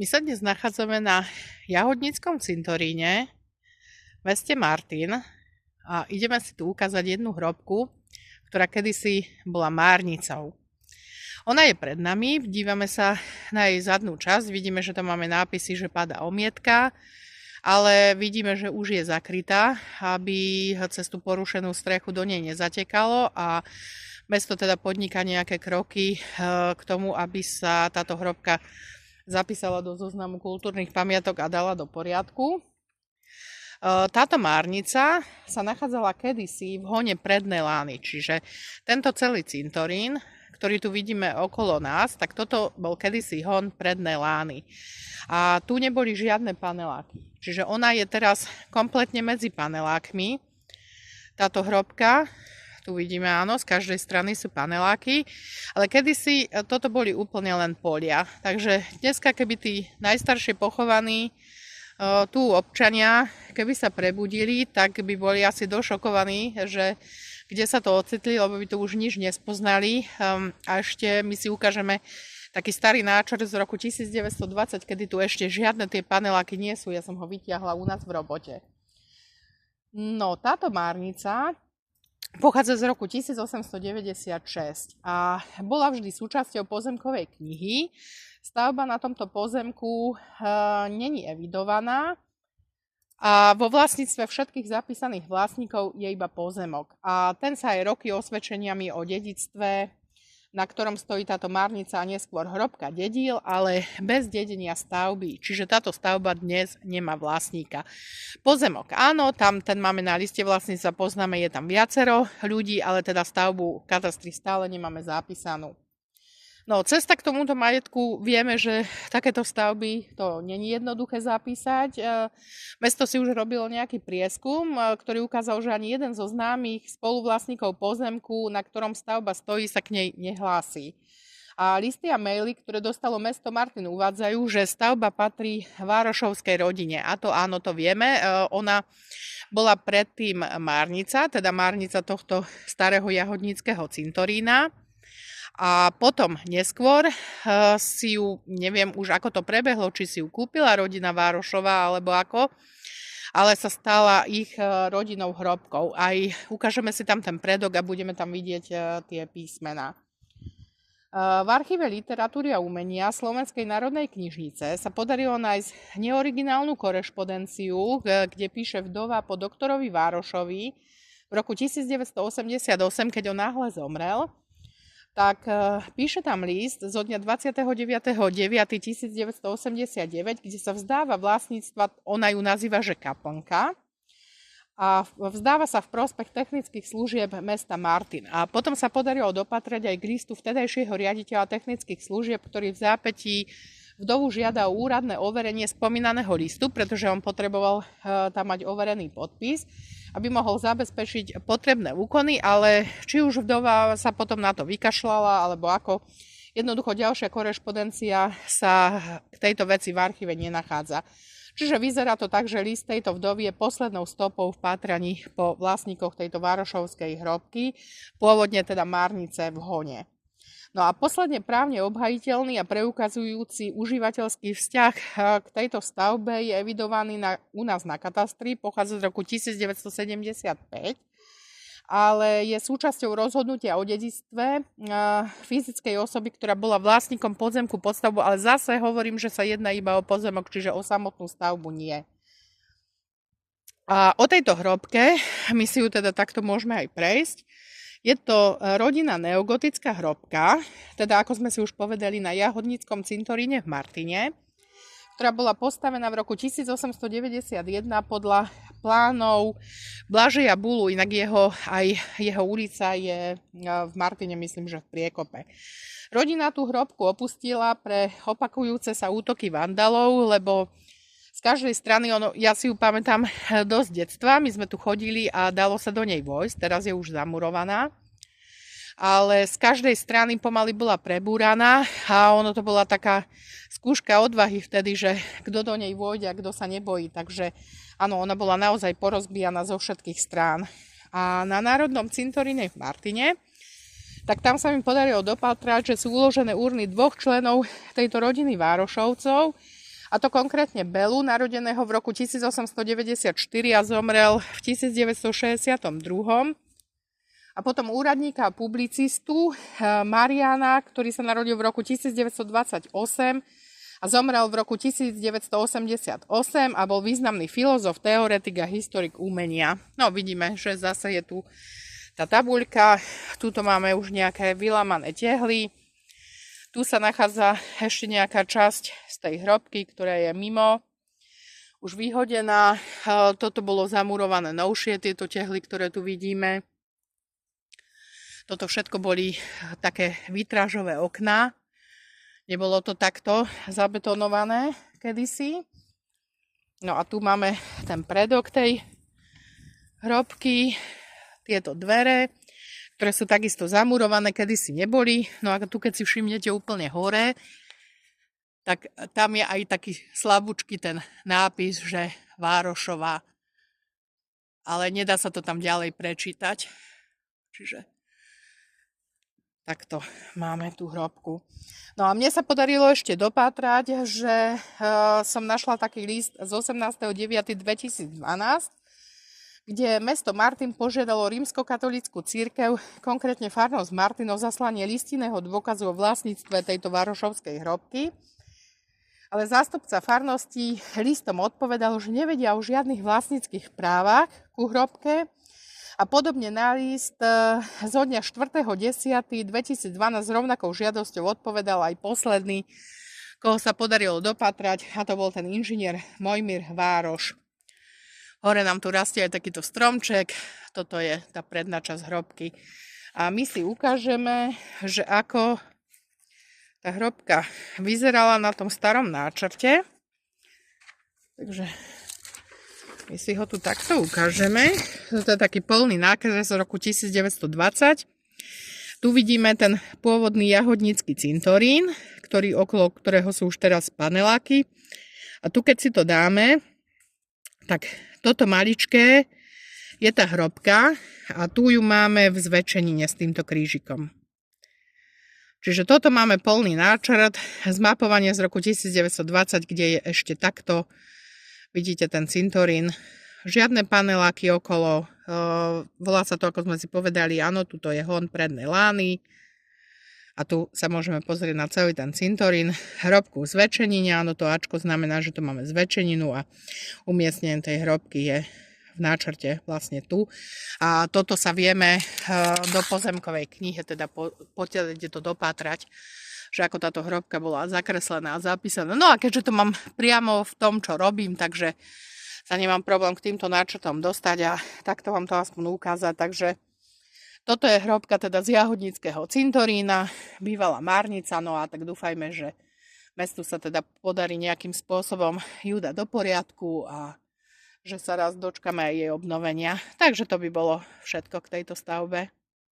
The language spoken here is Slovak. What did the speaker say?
My sa dnes nachádzame na Jahodníckom cintoríne v meste Martin a ideme si tu ukázať jednu hrobku, ktorá kedysi bola márnicou. Ona je pred nami, dívame sa na jej zadnú časť, vidíme, že tam máme nápisy, že padá omietka, ale vidíme, že už je zakrytá, aby cez tú porušenú strechu do nej nezatekalo a mesto teda podniká nejaké kroky k tomu, aby sa táto hrobka zapísala do zoznamu kultúrnych pamiatok a dala do poriadku. Táto márnica sa nachádzala kedysi v hone Prednej Lány, čiže tento celý cintorín, ktorý tu vidíme okolo nás, tak toto bol kedysi hon Prednej Lány. A tu neboli žiadne paneláky, čiže ona je teraz kompletne medzi panelákmi. Táto hrobka, tu vidíme, áno, z každej strany sú paneláky, ale kedysi toto boli úplne len polia. Takže dneska, keby tí najstaršie pochovaní tu občania, keby sa prebudili, tak by boli asi došokovaní, že kde sa to ocitli, lebo by to už nič nespoznali. A ešte my si ukážeme taký starý náčrt z roku 1920, kedy tu ešte žiadne tie paneláky nie sú. Ja som ho vytiahla u nás v robote. No, táto márnica pochádza z roku 1896 a bola vždy súčasťou pozemkovej knihy. Stavba na tomto pozemku není evidovaná a vo vlastníctve všetkých zapísaných vlastníkov je iba pozemok. A ten sa aj roky osvedčeniami o dedičstve, na ktorom stojí táto márnica a neskôr hrobka, dedil, ale bez dedenia stavby. Čiže táto stavba dnes nemá vlastníka. Pozemok, áno, tam ten máme na liste vlastníctva, poznáme, je tam viacero ľudí, ale teda stavbu v katastri stále nemáme zapísanú. No, cesta k tomuto majetku, vieme, že takéto stavby to není jednoduché zapísať. Mesto si už robilo nejaký prieskum, ktorý ukázal, že ani jeden zo známych spoluvlastníkov pozemku, na ktorom stavba stojí, sa k nej nehlási. A listy a maily, ktoré dostalo mesto Martin, uvádzajú, že stavba patrí Várošovskej rodine. A to áno, to vieme. Ona bola predtým márnica, teda márnica tohto starého jahodníckeho cintorína. A potom neskôr si ju, neviem už ako to prebehlo, či si ju kúpila rodina Várošová alebo ako, ale sa stala ich rodinou hrobkou. Aj ukážeme si tam ten predok a budeme tam vidieť tie písmená. V archíve literatúry a umenia Slovenskej národnej knižnice sa podarilo nájsť neoriginálnu korešpondenciu, kde píše vdova po doktorovi Várošovi v roku 1988, keď on náhle zomrel. Tak píše tam list zo dňa 29.9.1989, kde sa vzdáva vlastníctva, ona ju nazýva, že kaplnka, a vzdáva sa v prospech technických služieb mesta Martin. A potom sa podarilo dopatrať aj k listu vtedajšieho riaditeľa technických služieb, ktorý v zápätí vdovu žiada o úradné overenie spomínaného listu, pretože on potreboval tam mať overený podpis, aby mohol zabezpečiť potrebné úkony, ale či už vdova sa potom na to vykašľala, alebo ako, jednoducho ďalšia korešpondencia sa k tejto veci v archíve nenachádza. Čiže vyzerá to tak, že list tejto vdovy je poslednou stopou v pátraní po vlastníkoch tejto Várošovskej hrobky, pôvodne teda márnice v Hone. No a posledne právne obhajiteľný a preukazujúci užívateľský vzťah k tejto stavbe je evidovaný u nás na katastri, pochádza z roku 1975, ale je súčasťou rozhodnutia o dedičstve fyzickej osoby, ktorá bola vlastníkom pozemku pod stavbou, ale zase hovorím, že sa jedná iba o pozemok, čiže o samotnú stavbu nie. A o tejto hrobke my si ju teda takto môžeme aj prejsť. Je to rodinná neogotická hrobka, teda ako sme si už povedali na Jahodníckom cintoríne v Martine, ktorá bola postavená v roku 1891 podľa plánov Blažeja Bulu, inak jeho ulica je v Martine, myslím, že v Priekope. Rodina tú hrobku opustila pre opakujúce sa útoky vandalov, lebo z každej strany, ja si ju pamätám dosť detstva, my sme tu chodili a dalo sa do nej vojsť, teraz je už zamurovaná, ale z každej strany pomaly bola prebúraná a ono to bola taká skúška odvahy vtedy, že kto do nej vôjde a kto sa nebojí, takže áno, ona bola naozaj porozbijaná zo všetkých strán. A na Národnom cintoríne v Martine, tak tam sa mi podarilo dopatrať, že sú uložené urny dvoch členov tejto rodiny Várošovcov, A to konkrétne Belu, narodeného v roku 1894 a zomrel v 1962. A potom úradníka a publicistu Mariana, ktorý sa narodil v roku 1928 a zomrel v roku 1988 a bol významný filozof, teoretik a historik umenia. No vidíme, že zase je tu tá tabuľka, tuto máme už nejaké vylamané tehly. Tu sa nachádza ešte nejaká časť z tej hrobky, ktorá je mimo, už vyhodená. Toto bolo zamurované novšie, tieto tehly, ktoré tu vidíme. Toto všetko boli také vitrážové okná. Nebolo to takto zabetonované kedysi. No a tu máme ten predok tej hrobky, tieto dvere, ktoré sú takisto zamurované, kedysi neboli. No a tu keď si všimnete úplne hore, tak tam je aj taký slabúčky ten nápis, že Várošová. Ale nedá sa to tam ďalej prečítať. Čiže takto máme tú hrobku. No a mne sa podarilo ešte dopátrať, že som našla taký list z 18.9.2012, kde mesto Martin požiadalo rímskokatolícku cirkev, konkrétne farnosť Martin, o zaslanie listinného dôkazu o vlastníctve tejto Várošovskej hrobky. Ale zástupca farnosti listom odpovedal, že nevedia o žiadnych vlastníckych právach ku hrobke a podobne na list zo dňa 4.10.2012 rovnakou žiadosťou odpovedal aj posledný, koho sa podarilo dopatrať, a to bol ten inžinier Mojmír Vároš. Hore nám tu rastie aj takýto stromček, toto je tá predná časť hrobky. A my si ukážeme, že ako tá hrobka vyzerala na tom starom náčrte. Takže my si ho tu takto ukážeme. Toto je taký polný nákres z roku 1920. Tu vidíme ten pôvodný jahodnícky cintorín, okolo ktorého sú už teraz paneláky. A tu keď si to dáme, tak toto maličké je tá hrobka a tu ju máme v zväčšenine s týmto krížikom. Čiže toto máme polný náčrt z mapovania z roku 1920, kde je ešte takto, vidíte ten cintorín, žiadne paneláky okolo, volá sa to, ako sme si povedali, áno, tuto je hon prednej lány a tu sa môžeme pozrieť na celý ten cintorín, hrobku v zväčšenine, áno, to Ačko znamená, že tu máme zväčšeninu a umiestnenie tej hrobky je v náčrte vlastne tu. A toto sa vieme do pozemkovej knihy, teda poďte to dopátrať, že ako táto hrobka bola zakreslená a zapísaná. No a keďže to mám priamo v tom, čo robím, takže sa nemám problém k týmto náčrtom dostať a takto vám to aspoň ukázať. Takže toto je hrobka teda z jahodníckeho cintorína, bývalá márnica, no a tak dúfajme, že mestu sa teda podarí nejakým spôsobom ju dať do poriadku a že sa raz dočkame aj jej obnovenia. Takže to by bolo všetko k tejto stavbe.